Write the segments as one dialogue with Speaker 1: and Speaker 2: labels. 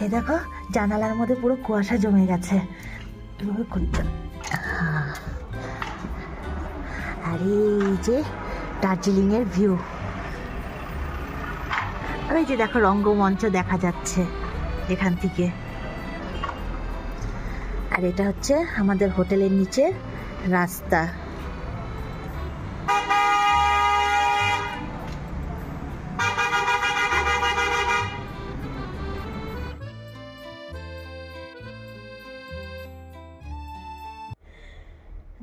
Speaker 1: এই দেখো জানালার মধ্যে পুরো কুয়াশা জমে গেছে। আর এই যে দার্জিলিংয়ের ভিউ, আর এই যে দেখো রঙ্গমঞ্চ দেখা যাচ্ছে এখান থেকে। আর এটা হচ্ছে আমাদের হোটেলের নিচে রাস্তা।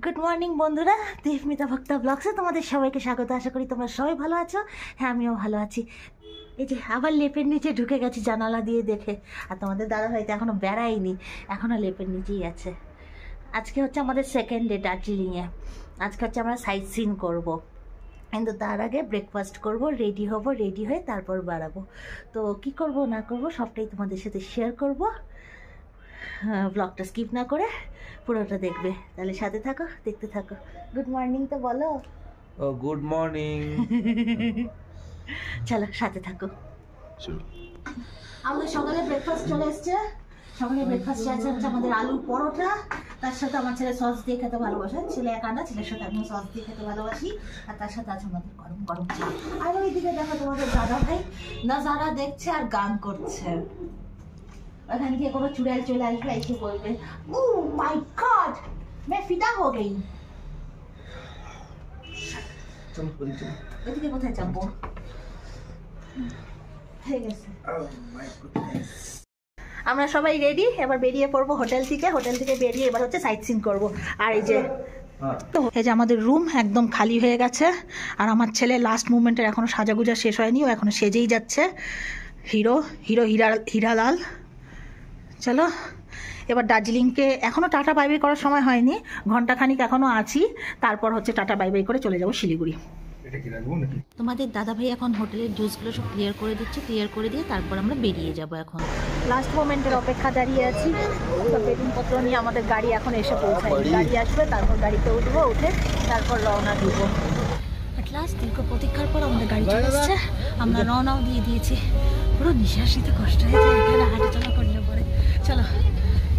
Speaker 1: গুড মর্নিং বন্ধুরা, দেবমিতা ভক্তা ব্লগসে তোমাদের সবাইকে স্বাগত। আশা করি তোমরা সবাই ভালো আছো। হ্যাঁ, আমিও ভালো আছি। এই যে আবার লেপের নিচে ঢুকে গেছি জানালা দিয়ে দেখে। আর তোমাদের দাদা ভাই তো এখনও বেড়ায়নি, এখনও লেপের নিচেই আছে। আজকে হচ্ছে আমাদের সেকেন্ড ডে দার্জিলিংয়ে। আজকে হচ্ছে আমরা সাইট সিন করবো, কিন্তু তার আগে ব্রেকফাস্ট করব, রেডি হব, রেডি হয়ে তারপর বাড়াবো। তো কি করব না করব সবটাই তোমাদের সাথে শেয়ার করব। ব্লগটা স্কিপ না করে পুরোটা দেখবে, তাহলে সাথে থাকো, দেখতে থাকো। গুড মর্নিং তো বলো।
Speaker 2: ও গুড মর্নিং।
Speaker 1: চলো সাথে থাকো। আমাদের সকালে ব্রেকফাস্ট চলে এসছে। সকালে ব্রেকফাস্টে আছে হচ্ছে আমাদের আলু পরোটা, তার সাথে আমার ছেলে সস দিয়ে খেতে ভালোবাসে। ছেলে একা না, ছেলের সাথে আমি সস দিয়ে খেতে ভালোবাসি। আর তার সাথে আছে আমাদের গরম গরম চা। আর ওইদিকে দেখো তোমাদের দাদা ভাই নাজারা দেখছে আর গান করছে। ওখানে গিয়ে কোনো চুড়াল চলে আসবে, এসে বলবে ও মাই গড मैं फिदा हो गई। ওইদিকে কোথায় যাবো? ঠিক আছে, আমরা সবাই রেডি, এবার বেরিয়ে পড়বো হোটেল থেকে। হোটেল থেকে বেরিয়ে এবার হচ্ছে সাইট সিন করবো। আর এই যে এই যে আমাদের রুম একদম খালি হয়ে গেছে। আর আমার ছেলে লাস্ট মুভমেন্টের এখনো সাজাগুজা শেষ হয়নি, ও এখনো সেজেই যাচ্ছে হিরো হিরো হীরালাল। চলো এবার দার্জিলিংকে এখনও টাটা বাই বাই করার সময় হয়নি, ঘন্টাখানিক এখনও আছি, তারপর হচ্ছে টাটা বাই বাই করে চলে যাবো শিলিগুড়ি। তোমাদের দাদা ভাই এখন হোটেলের ড্রেসগুলো সব ক্লিয়ার করে দিচ্ছে, ক্লিয়ার করে দিয়ে তারপর আমরা বেরিয়ে যাব। এখন লাস্ট মোমেন্টের অপেক্ষা দাঁড়িয়ে আছি। সব বেডিংপত্র নিয়ে আমাদের গাড়ি এখন এসে পৌঁছায়, গাড়ি আসবে, তারপর গাড়িতে উঠবো, উঠে তারপর রওনা দিব। লাস্ট দীর্ঘ প্রতীক্ষার পর আমাদের গাড়ি চলে এসছে, আমরা রওনাও দিয়ে দিয়েছি। পুরো নিঃশ্বাস নিতে কষ্ট হয়েছে এখানে হাঁটাচলা করলে পরে। চলো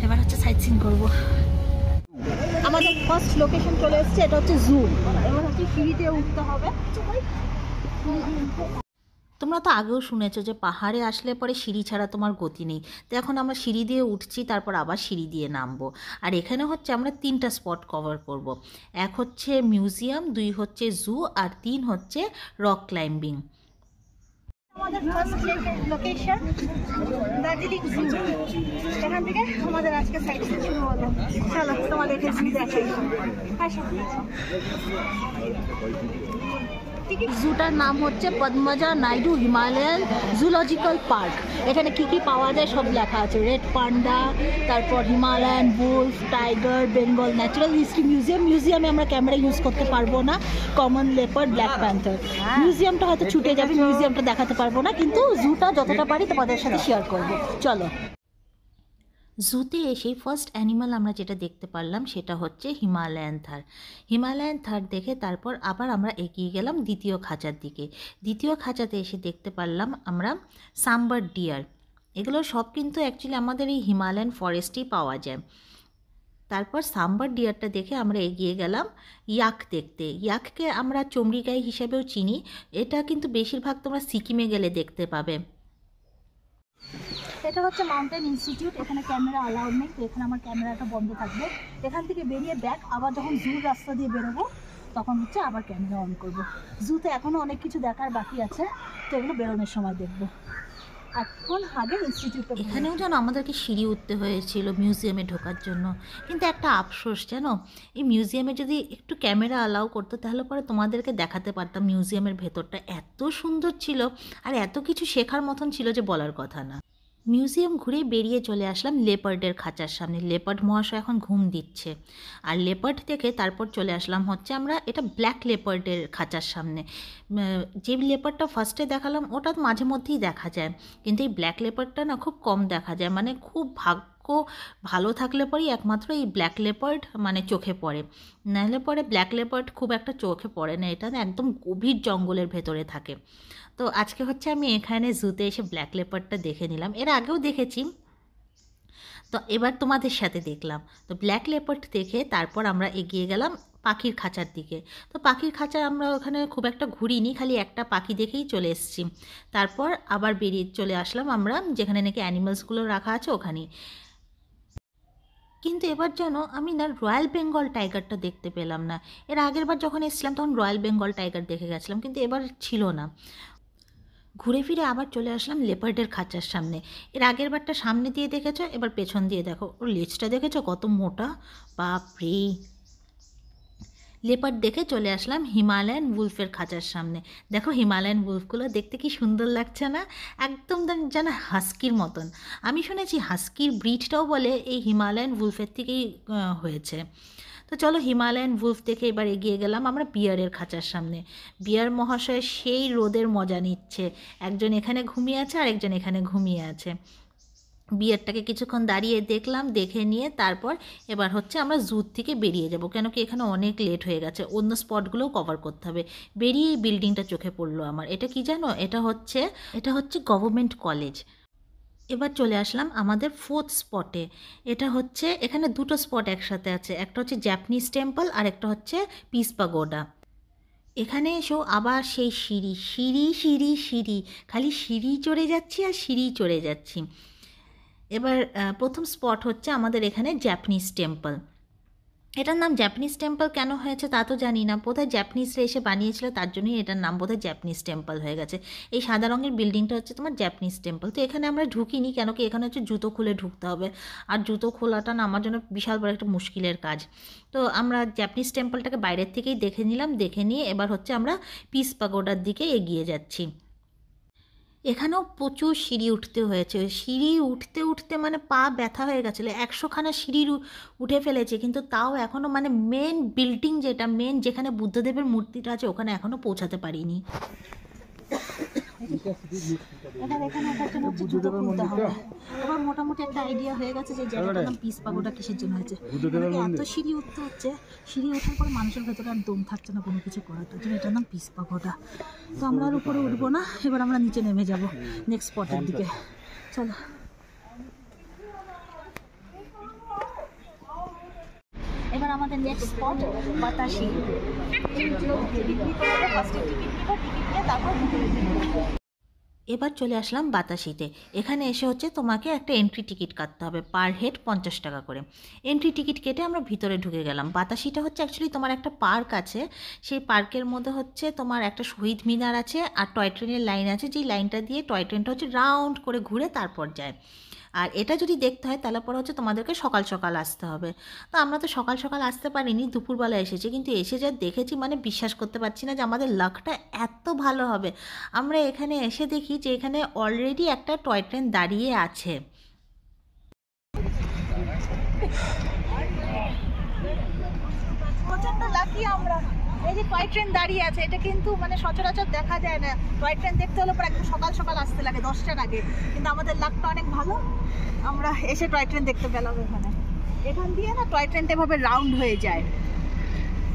Speaker 1: এবার হচ্ছে সাইট সিন করবো। আমাদের ফার্স্ট লোকেশন চলে এসছে, এটা হচ্ছে জু। এবার হচ্ছে সিঁড়িতে উঠতে হবে। তোমরা তো আগেও শুনেছো যে পাহাড়ে আসলে পরে সিঁড়ি ছাড়া তোমার গতি নেই। তো এখন আমরা সিঁড়ি দিয়ে উঠছি, তারপর আবার সিঁড়ি দিয়ে নামবো। আর এখানে হচ্ছে আমরা 3টা স্পট কভার করব। 1 হচ্ছে মিউজিয়াম, 2 হচ্ছে জু, আর 3 হচ্ছে রক ক্লাইম্বিং। আমাদের ফার্স্ট লোকেশন দার্জিলিং জু। এখান থেকে আমাদের আজকে সাইট সিন শুরু হলো। চলো তোমাদেরকে জু দেখাই। জুটার নাম হচ্ছে Padmaja Naidu Himalayan zoological park. এখানে কি কি পাওয়া যায় সব লেখা আছে, রেড পান্ডা, তারপর Himalayan wolf, tiger, Bengal natural history museum. মিউজিয়ামে আমরা ক্যামেরা ইউজ করতে পারবো না, কমন লেপার্ড, ব্ল্যাক প্যান্থার। মিউজিয়ামটা হয়তো ছুটে যাবে, মিউজিয়ামটা দেখাতে পারবো না, কিন্তু জুটা যতটা পারি তোমাদের সাথে শেয়ার করবো। চলো জুতে এসেই ফার্স্ট অ্যানিমাল আমরা যেটা দেখতে পারলাম সেটা হচ্ছে হিমালয়ান থার। হিমালয়ান থার দেখে তারপর আবার আমরা এগিয়ে গেলাম দ্বিতীয় খাঁচার দিকে। দ্বিতীয় খাঁচাতে এসে দেখতে পারলাম আমরা সাম্বার ডিয়ার। এগুলো সব কিন্তু অ্যাকচুয়ালি আমাদের এই হিমালয়ান ফরেস্টেই পাওয়া যায়। তারপর সাম্বার ডিয়ারটা দেখে আমরা এগিয়ে গেলাম ইয়াক দেখতে। ইয়াককে আমরা চমড়ি গাই হিসেবেও চিনি, এটা কিন্তু বেশিরভাগ তোমরা সিকিমে গেলে দেখতে পাবে। এটা হচ্ছে মাউন্টেন ইনস্টিটিউট, এখানে ক্যামেরা অ্যালাউড নেই, তো এখানে আমার ক্যামেরাটা বন্ধ থাকবে। এখান থেকে বেরিয়ে ব্যাক আবার যখন জুর রাস্তা দিয়ে বেরোবো তখন হচ্ছে আবার ক্যামেরা অন করবো। জুতে এখনও অনেক কিছু দেখার বাকি আছে, তো এগুলো বেরোনোর সময় দেখবো। এখন আগে ইনস্টিটিউটে এখানেও যেন আমাদেরকে সিঁড়ি উঠতে হয়েছিল মিউজিয়ামে ঢোকার জন্য। কিন্তু একটা আফসোস জানো, এই মিউজিয়ামে যদি একটু ক্যামেরা অ্যালাউ করতো তাহলে পরে তোমাদেরকে দেখাতে পারতাম মিউজিয়ামের ভেতরটা এত সুন্দর ছিল আর এত কিছু শেখার মতন ছিল যে বলার কথা না। মিউজিয়াম ঘুরে বেরিয়ে চলে আসলাম লেপার্ডের খাঁচার সামনে। লেপার্ড মহাশয় এখন ঘুম দিচ্ছে। আর লেপার্ড দেখে তারপর চলে আসলাম হচ্ছে আমরা এটা ব্ল্যাক লেপার্ডের খাঁচার সামনে। যে লেপার্ডটা ফার্স্টে দেখালাম ওটা মাঝে মধ্যেই দেখা যায়, কিন্তু এই ব্ল্যাক লেপার্ডটা না খুব কম দেখা যায়, মানে খুব ভাগ্য ভালো থাকলে পরেই একমাত্র এই ব্ল্যাক লেপার্ড মানে চোখে পড়ে, নাহলে পরে ব্ল্যাক লেপার্ড খুব একটা চোখে পড়ে না। এটা না একদম গভীর জঙ্গলের ভেতরে থাকে। তো আজকে হচ্ছে আমি এখানে জুতে এসে ব্ল্যাক লেপার্ডটা দেখে নিলাম। এর আগেও দেখেছি,
Speaker 3: তো এবার তোমাদের সাথে দেখলাম, তো ব্ল্যাক লেপার্ড দেখে তারপর আমরা এগিয়ে গেলাম পাখির খাঁচার দিকে। তো পাখির খাঁচা আমরা ওখানে খুব একটা ঘুরিনি, খালি একটা পাখি দেখেই চলে এসেছি। তারপর আবার বেরিয়ে চলে আসলাম আমরা যেখানে নাকি অ্যানিমালসগুলো রাখা আছে ওখানেই। কিন্তু এবার যেন আমি না রয়্যাল বেঙ্গল টাইগারটা দেখতে পেলাম না। এর আগের বার যখন এসেছিলাম তখন রয়্যাল বেঙ্গল টাইগার দেখে গেছিলাম, কিন্তু এবার ছিল না। ঘুরে ফিরে আবার চলে আসলাম লেপার্ডের খাঁচার সামনে। এর আগের বারটা সামনে দিয়ে দেখেছো, এবার পেছন দিয়ে দেখো, ওর লেজটা দেখেছো কত মোটা, বাপরে। লেপার্ড দেখে চলে আসলাম হিমালয়ান উলফের খাঁচার সামনে। দেখো হিমালয়ান উলফগুলো দেখতে কি সুন্দর লাগছে না, একদম যেন হাস্কির মতন। আমি শুনেছি হাস্কির ব্রিডটাও বলে এই হিমালয়ান উলফের থেকেই হয়েছে। তো চলো হিমালয়ান উলফ দেখে এবার এগিয়ে গেলাম আমরা বিয়ারের খাঁচার সামনে। বিয়ার মহাশয় সেই রোদের মজা নিচ্ছে, একজন এখানে ঘুমিয়ে আছে আর একজন এখানে ঘুমিয়ে আছে। বিয়ারটাকে কিছুক্ষণ দাঁড়িয়ে দেখলাম, দেখে নিয়ে তারপর এবার হচ্ছে আমরা জুর থেকে বেরিয়ে যাব, কেন কি এখানে অনেক লেট হয়ে গেছে, অন্য স্পটগুলোও কভার করতে হবে। বেরিয়ে এই বিল্ডিংটা চোখে পড়লো আমার, এটা কি জানো, এটা হচ্ছে গভর্নমেন্ট কলেজ। এবার চলে আসলাম আমাদের 4th স্পটে। এটা হচ্ছে এখানে দুটো স্পট একসাথে আছে, একটা হচ্ছে জাপানিজ টেম্পল আর একটা হচ্ছে পিস পাগোডা। এখানে এসেও আবার সেই সিঁড়ি সিঁড়ি সিঁড়ি সিঁড়ি, খালি সিঁড়ি চড়ে যাচ্ছি আর সিঁড়ি চড়ে যাচ্ছি। এবার প্রথম স্পট হচ্ছে আমাদের এখানে জাপানিজ টেম্পল। এটার নাম জাপানিজ টেম্পল কেন হয়েছে তা তো জানি না, বোধহয় জাপানিজরা এসে বানিয়েছিল তার জন্যই এটার নাম বোধহয় জাপানিজ টেম্পল হয়ে গেছে। এই সাদা রঙের বিল্ডিংটা হচ্ছে তোমার জাপানিজ টেম্পল। তো এখানে আমরা ঢুকিনি, কেন কি এখানে হচ্ছে জুতো খুলে ঢুকতে হবে, আর জুতো খোলাটা না আমার জন্য বিশাল বড় একটা মুশকিলের কাজ। তো আমরা জাপানিজ টেম্পলটাকে বাইরের থেকেই দেখে নিলাম, দেখে নিয়ে এবার হচ্ছে আমরা পিস পাগোডার দিকে এগিয়ে যাচ্ছি। এখানেও প্রচুর সিঁড়ি উঠতে হয়েছে, সিঁড়ি উঠতে উঠতে মানে পা ব্যথা হয়ে গেছিলো, 100খানা সিঁড়ি উঠে ফেলেছে, কিন্তু তাও এখনও মানে মেন বিল্ডিং যেটা মেন যেখানে বুদ্ধদেবের মূর্তিটা আছে ওখানে এখনও পৌঁছাতে পারিনি।
Speaker 1: এবার এখানে ওঠার জন্য জুতো খুলতে হবে। এবার মোটামুটি একটা আইডিয়া হয়ে গেছে যে জায়গাটার নাম পিস পাগোডা কিসের জন্য হয়েছে। এত সিঁড়ি উঠতে হচ্ছে, সিঁড়ি ওঠার পর মানুষের ভেতরে আর দম থাকছে না কোনো কিছু করার, তার জন্য এটার নাম পিস পাগোডা। তো আমরা আর উপরে উঠবো না, এবার আমরা নিচে নেমে যাব নেক্সট স্পটের দিকে। চলো। এবার আমাদের নেক্সট স্পট বাতাসি। ফার্স্টে টিকিট নিব, টিকিট নিয়ে তারপর
Speaker 3: এবার চলে আসলাম বাতাসিতে। এখানে এসে হচ্ছে তোমাকে একটা এন্ট্রি টিকিট কাটতে হবে, পার হেড 50 টাকা করে। এন্ট্রি টিকিট কেটে আমরা ভিতরে ঢুকে গেলাম। বাতাসিটা হচ্ছে অ্যাকচুয়ালি তোমার একটা পার্ক আছে, সেই পার্কের মধ্যে হচ্ছে তোমার একটা শহীদ মিনার আছে আর টয় ট্রেনের লাইন আছে, যেই লাইনটা দিয়ে টয় ট্রেনটা হচ্ছে রাউন্ড করে ঘুরে তারপর যায়। আর এটা যদি দেখতে হয় তাহলে পরে হচ্ছে তোমাদেরকে সকাল সকাল আসতে হবে। তো আমরা তো সকাল সকাল আসতে পারিনি, দুপুরবেলা এসেছি, কিন্তু এসে যা দেখেছি মানে বিশ্বাস করতে পারছি না যে আমাদের লাকটা এত ভালো হবে। আমরা এখানে এসে দেখি যে এখানে অলরেডি একটা টয় ট্রেন দাঁড়িয়ে আছে।
Speaker 1: প্রচন্ড লাকি আমরা, এই যে টয় ট্রেন দাঁড়িয়ে আছে, এটা কিন্তু মানে সচরাচর দেখা যায় না। টয় ট্রেন দেখতে হলে পরে একদম সকাল সকাল আসতে লাগে 10টার আগে, কিন্তু আমাদের লাকটা অনেক ভালো, আমরা এসে টয় ট্রেন দেখতে পেলাম। এখানে এখান দিয়ে না টয় ট্রেনটা এভাবে রাউন্ড হয়ে যায়,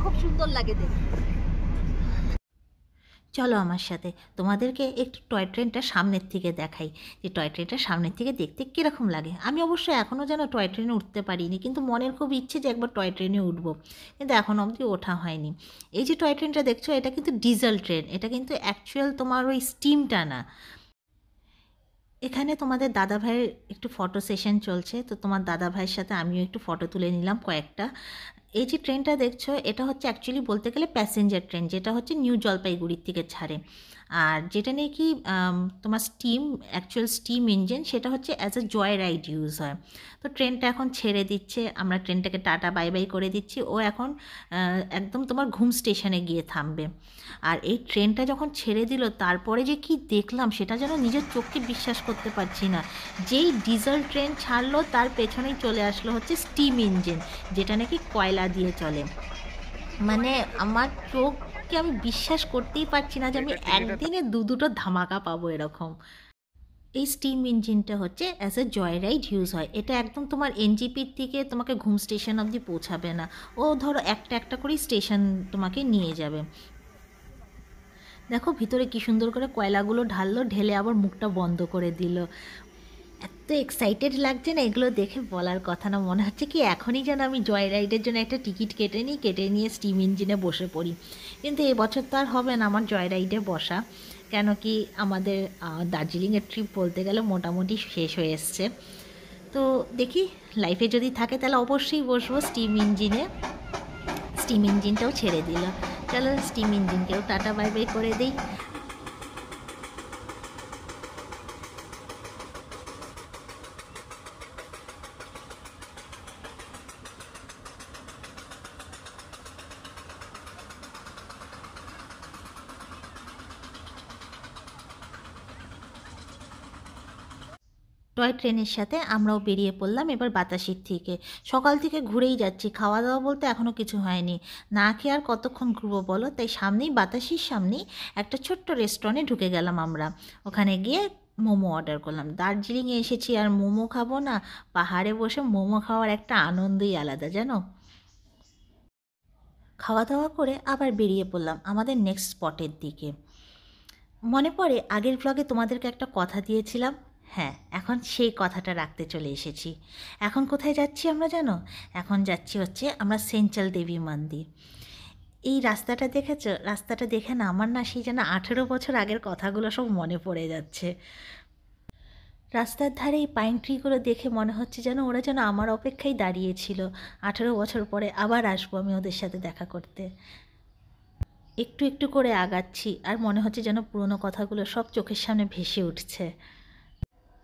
Speaker 1: খুব সুন্দর লাগে দেখতে।
Speaker 3: চলো আমার সাথে, তোমাদেরকে একটু টয় ট্রেনটা সামনের থেকে দেখাই যে টয় ট্রেনটা সামনের থেকে দেখতে কীরকম লাগে। আমি অবশ্য এখনও যেন টয় ট্রেনে উঠতে পারিনি, কিন্তু মনের খুব ইচ্ছে যে একবার টয় ট্রেনে উঠবো, কিন্তু এখনও অবধি ওঠা হয়নি। এই যে টয় ট্রেনটা দেখছো এটা কিন্তু ডিজেল ট্রেন, এটা কিন্তু অ্যাকচুয়াল তোমার ওই স্টিমটা না। এখানে তোমাদের দাদাভাইয়ের একটু ফটো সেশন চলছে, তো তোমার দাদাভাইয়ের সাথে আমিও একটু ফটো তুলে নিলাম কয়েকটা। এই যে ট্রেনটা দেখছো এটা হচ্ছে অ্যাকচুয়ালি বলতে গেলে প্যাসেঞ্জার ট্রেন, যেটা হচ্ছে নিউ জলপাইগুড়ির থেকে ছাড়ে। আর যেটা নাকি তোমার অ্যাকচুয়াল স্টিম ইঞ্জিন, সেটা হচ্ছে as a joy ride use হয়। তো ট্রেনটা এখন ছেড়ে দিচ্ছে, আমরা ট্রেনটাকে টাটা বাই বাই করে দিচ্ছি, ও এখন একদম তোমার ঘুম স্টেশনে গিয়ে থামবে। আর এই ট্রেনটা যখন ছেড়ে দিল তারপরে যে কি দেখলাম সেটা যেন নিজের চোখকে বিশ্বাস করতে পারছি না। যেই ডিজেল ট্রেন ছাড়লো তার পেছনেই চলে আসলো হচ্ছে স্টিম ইঞ্জিন, যেটা নাকি কয়লা দিয়ে চলে। মানে আমার চোখকে আমি বিশ্বাস করতেই পারছি না যে আমি একদিনে দুটো ধামাকা পাবো এরকম। এই স্টিম ইঞ্জিনটা হচ্ছে as a joy ride use হয়, এটা একদম তোমার এনজিপির থেকে তোমাকে ঘুম স্টেশন অবধি পৌঁছাবে না, ও ধরো একটা একটা করেই স্টেশন তোমাকে নিয়ে যাবে। দেখো ভিতরে কি সুন্দর করে কয়লাগুলো ঢাললো, ঢেলে আবার মুখটা বন্ধ করে দিল। এত এক্সাইটেড লাগছে না, এগুলো দেখে বলার কথা না। মনে হচ্ছে কি এখনই যেন আমি জয় রাইডের জন্য একটা টিকিট কেটে নিয়ে স্টিম ইঞ্জিনে বসে পড়ি। কিন্তু এবছর তো আর হবে না আমার জয় রাইডে বসা, কেন কি আমাদের দার্জিলিংয়ের ট্রিপ বলতে গেলে মোটামুটি শেষ হয়ে এসছে। তো দেখি লাইফে যদি থাকে তাহলে অবশ্যই বসবো স্টিম ইঞ্জিনে। স্টিম ইঞ্জিনটাও ছেড়ে দিল, চলো স্টিম ইঞ্জিনকেও টাটা বাই বাই করে দিই। টয় ট্রেনের সাথে আমরাও বেরিয়ে পড়লাম এবার বাতাসির থেকে। সকাল থেকে ঘুরেই যাচ্ছি, খাওয়া দাওয়া বলতে এখনও কিছু হয়নি। না খেয়ে আর কতক্ষণ ঘুরবো বলো, তাই সামনেই বাতাসির সামনেই একটা ছোট্ট রেস্টুরেন্টে ঢুকে গেলাম আমরা। ওখানে গিয়ে মোমো অর্ডার করলাম। দার্জিলিংয়ে এসেছি আর মোমো খাবো না? পাহাড়ে বসে মোমো খাওয়ার একটা আনন্দই আলাদা জানো। খাওয়া দাওয়া করে আবার বেরিয়ে পড়লাম আমাদের নেক্সট স্পটের দিকে। মনে পড়ে আগের ব্লগে তোমাদেরকে একটা কথা দিয়েছিলাম, হ্যাঁ এখন সেই কথাটা রাখতে চলে এসেছি। এখন কোথায় যাচ্ছি আমরা জানো? এখন যাচ্ছি হচ্ছে আমরা সেঞ্চল দেবী মন্দির। এই রাস্তাটা দেখেছো? রাস্তাটা দেখে না আমার না সেই যেন 18 বছর আগের কথাগুলো সব মনে পড়ে যাচ্ছে। রাস্তার ধারে এই পাইন ট্রিগুলো দেখে মনে হচ্ছে যেন ওরা যেন আমার অপেক্ষায় দাঁড়িয়েছিল। 18 বছর পরে আবার আসবো আমি ওদের সাথে দেখা করতে। একটু একটু করে আগাচ্ছি আর মনে হচ্ছে যেন পুরনো কথাগুলো সব চোখের সামনে ভেসে উঠছে।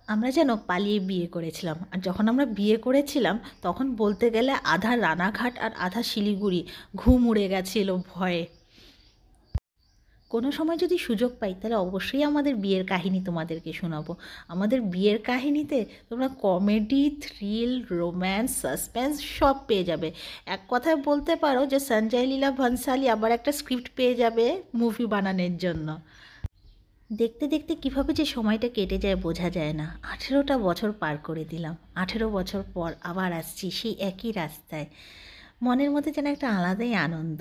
Speaker 3: আমরা যেন পালিয়ে বিয়ে করেছিলাম, আর যখন আমরা বিয়ে করেছিলাম তখন বলতে গেলে আধা রানাঘাট আর আধা শিলিগুড়ি ঘুম উড়ে গেছিল ভয়ে। কোনো সময় যদি সুযোগ পাই তাহলে অবশ্যই আমাদের বিয়ের কাহিনী তোমাদেরকে শোনাবো। আমাদের বিয়ের কাহিনীতে তোমরা কমেডি, থ্রিল, রোম্যান্স, সাসপেন্স সব পেয়ে যাবে। এক কথায় বলতে পারো যে সঞ্জয় লীলা ভনসালী আবার একটা স্ক্রিপ্ট পেয়ে যাবে মুভি বানানোর জন্য। দেখতে দেখতে কীভাবে যে সময়টা কেটে যায় বোঝা যায় না। 18টা বছর পার করে দিলাম। 18 বছর পর আবার আসছি সেই একই রাস্তায়। মনের মধ্যে যেন একটা আলাদাই আনন্দ।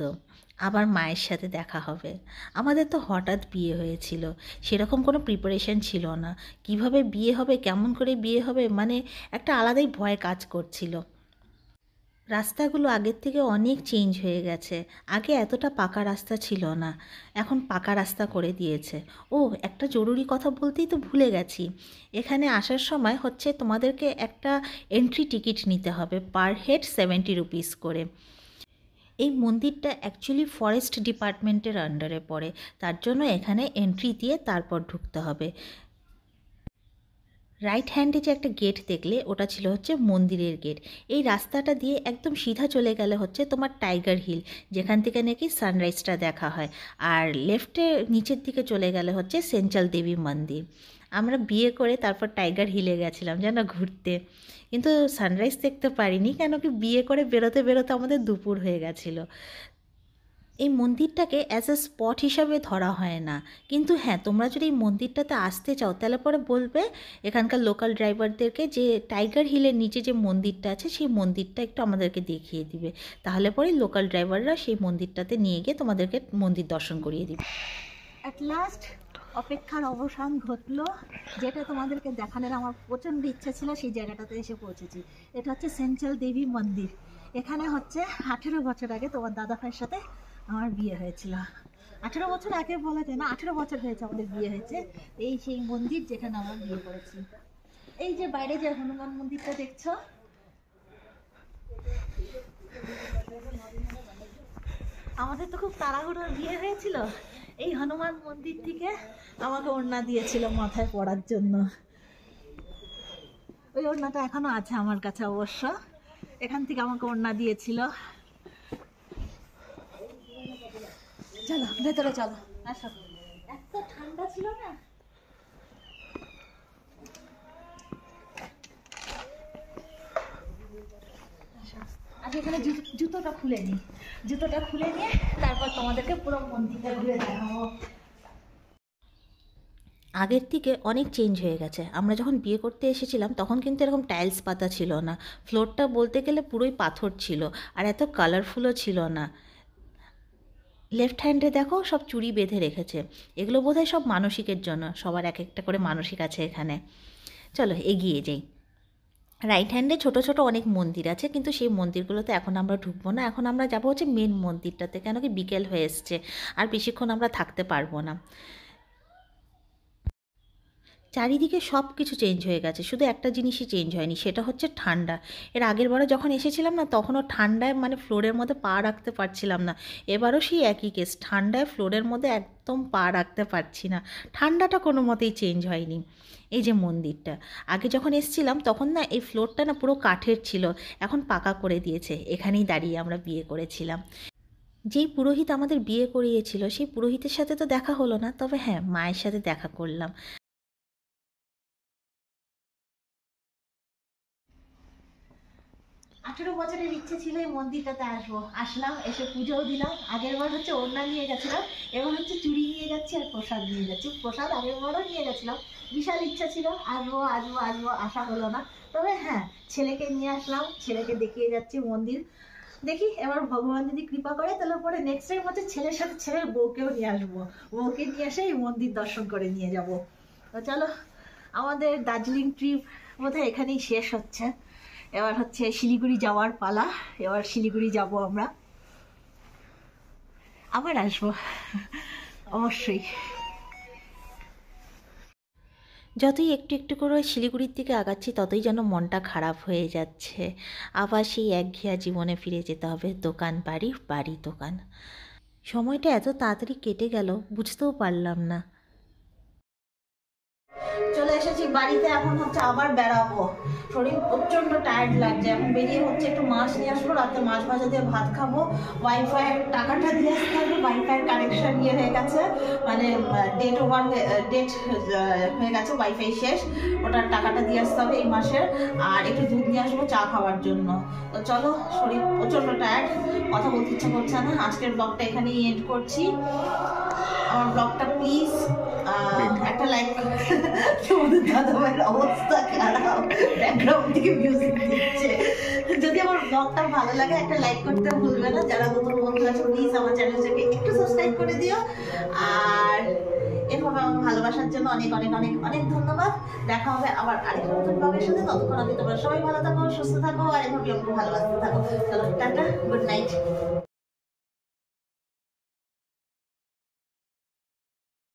Speaker 3: আবার মায়ের সাথে দেখা হবে। আমাদের তো হঠাৎ বিয়ে হয়েছিল, সেরকম কোনো প্রিপারেশন ছিল না। কিভাবে বিয়ে হবে, কেমন করে বিয়ে হবে, মানে একটা আলাদাই ভয় কাজ করছিল। রাস্তাগুলো আগের থেকে অনেক চেঞ্জ হয়ে গেছে। আগে এতটা পাকা রাস্তা ছিল না, এখন পাকা রাস্তা করে দিয়েছে। ও একটা জরুরি কথা বলতেই তো ভুলে গেছি। এখানে আসার সময় হচ্ছে তোমাদেরকে একটা এন্ট্রি টিকিট নিতে হবে, পার হেড 70 রুপিস করে। এই মন্দিরটা অ্যাকচুয়ালি ফরেস্ট ডিপার্টমেন্টের আন্ডারে পড়ে, তার জন্য এখানে এন্ট্রি দিয়ে তারপর ঢুকতে হবে। রাইট হ্যান্ডে যে একটা গেট দেখলে ওটা ছিল হচ্ছে মন্দিরের গেট। এই রাস্তাটা দিয়ে একদম সিধা চলে গেলে হচ্ছে তোমার টাইগার হিল, যেখান থেকে নাকি সানরাইজটা দেখা হয়। আর লেফটে নিচের দিকে চলে গেলে হচ্ছে সেঞ্চল দেবী মন্দির। আমরা বিয়ে করে তারপর টাইগার হিলে গেছিলাম যেন ঘুরতে, কিন্তু সানরাইজ দেখতে পারিনি, কেন কি বিয়ে করে বেরোতে বেরোতে আমাদের দুপুর হয়ে গেছিলো। এই মন্দিরটাকে অ্যাজ এ স্পট হিসাবে ধরা হয় না, কিন্তু হ্যাঁ তোমরা যদি এই মন্দিরটাতে আসতে চাও তাহলে পরে বলবে এখানকার লোকাল ড্রাইভারদেরকে যে টাইগার হিলের নিচে যে মন্দিরটা আছে সেই মন্দিরটা একটু আমাদেরকে দেখিয়ে দিবে, তাহলে পরে লোকাল ড্রাইভাররা সেই মন্দিরটাতে নিয়ে গিয়ে তোমাদেরকে মন্দির দর্শন করিয়ে দিবে।
Speaker 1: অ্যাট লাস্ট অপেক্ষার অবসান ঘটলো। যেটা তোমাদেরকে দেখানোর আমার প্রচণ্ড ইচ্ছা ছিল সেই জায়গাটাতে এসে পৌঁছেছি। এটা হচ্ছে সেঞ্চল দেবী মন্দির। এখানে হচ্ছে 18 বছর আগে তোমার দাদা ভাইয়ের সাথে আমার বিয়ে হয়েছিল। 18 বছর আগে বলা যায় না, 18 বছর হয়েছে আমাদের বিয়ে হয়েছে। এই সেই মন্দির যেখানে আমরা বিয়ে করেছি। এই যে বাইরে যে হনুমান মন্দিরটা দেখছো, আমাদের তো খুব তাড়াহুড়োর বিয়ে হয়েছিল। এই হনুমান মন্দির থেকে আমাকে ওড়না দিয়েছিল মাথায় পরার জন্য। ওই ওড়নাটা এখনো আছে আমার কাছে অবশ্য। এখান থেকে আমাকে ওড়না দিয়েছিল। চলো ভেতরে চলো, আসো। এত ঠান্ডা ছিল না। আগে এখানে জুতোটা খুলে নিই। জুতোটা খুলে নিয়ে তারপর তোমাদেরকে পুরো মন্দিরটা ঘুরে দেখাবো।
Speaker 3: আগের থেকে অনেক চেঞ্জ হয়ে গেছে। আমরা যখন বিয়ে করতে এসেছিলাম তখন কিন্তু এরকম টাইলস পাতা ছিল না, ফ্লোরটা বলতে গেলে পুরোই পাথর ছিল, আর এত কালারফুলও ছিল না। লেফট হ্যান্ডে দেখো সব চুড়ি বেঁধে রেখেছে, এগুলো বোধহয় সব মানসিকের জন্য, সবার এক একটা করে মানসিক আছে এখানে। চলো এগিয়ে যাই। রাইট হ্যান্ডে ছোট ছোট অনেক মন্দির আছে, কিন্তু সেই মন্দিরগুলোতে এখন আমরা ঢুকবো না। এখন আমরা যাবো হচ্ছে মেন মন্দিরটাতে, কেন কি বিকেল হয়ে এসছে আর বেশিক্ষণ আমরা থাকতে পারবো না। চারিদিকে সব কিছু চেঞ্জ হয়ে গেছে, শুধু একটা জিনিসই চেঞ্জ হয়নি, সেটা হচ্ছে ঠান্ডা। এর আগের বারে যখন এসেছিলাম না, তখনও ঠান্ডায় মানে ফ্লোরের মধ্যে পা রাখতে পারছিলাম না। এবারও সেই একই কেস, ঠান্ডায় ফ্লোরের মধ্যে একদম পা রাখতে পারছি না। ঠান্ডাটা কোনো মতেই চেঞ্জ হয়নি। এই যে মন্দিরটা, আগে যখন এসেছিলাম তখন না এই ফ্লোরটা না পুরো কাঠের ছিল, এখন পাকা করে দিয়েছে। এখানেই দাঁড়িয়ে আমরা বিয়ে করেছিলাম। যেই পুরোহিত আমাদের বিয়ে করিয়েছিল সেই পুরোহিতের সাথে তো দেখা হলো না, তবে হ্যাঁ মায়ের সাথে দেখা করলাম। 18 বছরের ইচ্ছে ছিল এই মন্দিরটাতে আসবো, আসলাম, এসে পুজোও দিলাম। আগের বার হচ্ছে ওড়না নিয়ে গেছিলাম, এবার হচ্ছে চুড়ি নিয়ে যাচ্ছি আর প্রসাদ নিয়ে যাচ্ছি। প্রসাদ আগের বারও নিয়ে গেছিলাম, বিশাল ইচ্ছা ছিল আসবো আসবো আসবো, আসা হলো না। তবে হ্যাঁ ছেলেকে নিয়ে আসলাম, ছেলেকে দেখিয়ে যাচ্ছি মন্দির। দেখি এবার ভগবান যদি কৃপা করে তাহলে পরে নেক্সট টাইম হচ্ছে ছেলের সাথে ছেলের বউকেও নিয়ে আসবো, বউকে নিয়ে এসে এই মন্দির দর্শন করে নিয়ে যাব। তো চলো, আমাদের দার্জিলিং ট্রিপ বোধহয় এখানেই শেষ হচ্ছে। এবার হচ্ছে শিলিগুড়ি যাওয়ার পালা। এবার শিলিগুড়ি যাব আমরা, আবার আসবো অবশ্যই। যতই একটু একটু করে শিলিগুড়ির দিকে আগাচ্ছি ততই যেন মনটা খারাপ হয়ে যাচ্ছে। আবার সেই একঘেয়া জীবনে ফিরে যেতে হবে, দোকান বাড়ি বাড়ি দোকান। সময়টা এত তাড়াতাড়ি কেটে গেল বুঝতেও পারলাম না। চলে এসেছি বাড়িতে, এখন হচ্ছে আবার বেড়াবো। শরীর প্রচণ্ড টায়ার্ড লাগছে। এখন বেরিয়ে হচ্ছে একটু মাছ নিয়ে আসবো, রাতে মাছ ভাজা দিয়ে ভাত খাবো। ওয়াইফাইয়ের টাকাটা দিয়ে আসতে হবে, ওয়াইফাইয়ের কানেকশন ইয়ে হয়ে গেছে, মানে ডেট হয়ে গেছে, ওয়াইফাই শেষ, ওটার টাকাটা দিয়ে আসতে হবে এই মাসের। আর একটু দুধ নিয়ে আসবো চা খাওয়ার জন্য। তো চলো, শরীর প্রচণ্ড টায়ার্ড, কথা বলতে ইচ্ছা করছে না। আজকের ব্লগটা এখানেই এন্ড করছি। আমার ব্লগটা প্লিজ একটা লাইক করবে। তোমাদের দাদাভাইয়ের অবস্থা খারাপ, ব্যাকগ্রাউন্ড থেকে মিউজিক দিচ্ছে। যদি আমার ব্লগটা ভালো লাগে একটা লাইক করতে ভুলবে না। যারা নতুন বন্ধু আছে প্লিজ আমার চ্যানেলটাকে একটু সাবস্ক্রাইব করে দিও। আর এভাবে আমার ভালোবাসার জন্য অনেক অনেক অনেক অনেক ধন্যবাদ। দেখা হবে আবার আরেকটা নতুন ব্লগের সাথে। ততক্ষণ আমি তোমরা সবাই ভালো থাকো, সুস্থ থাকো, আর এভাবে আমাকে ভালোবাসতে থাকো। চলো টাটা, গুড নাইট।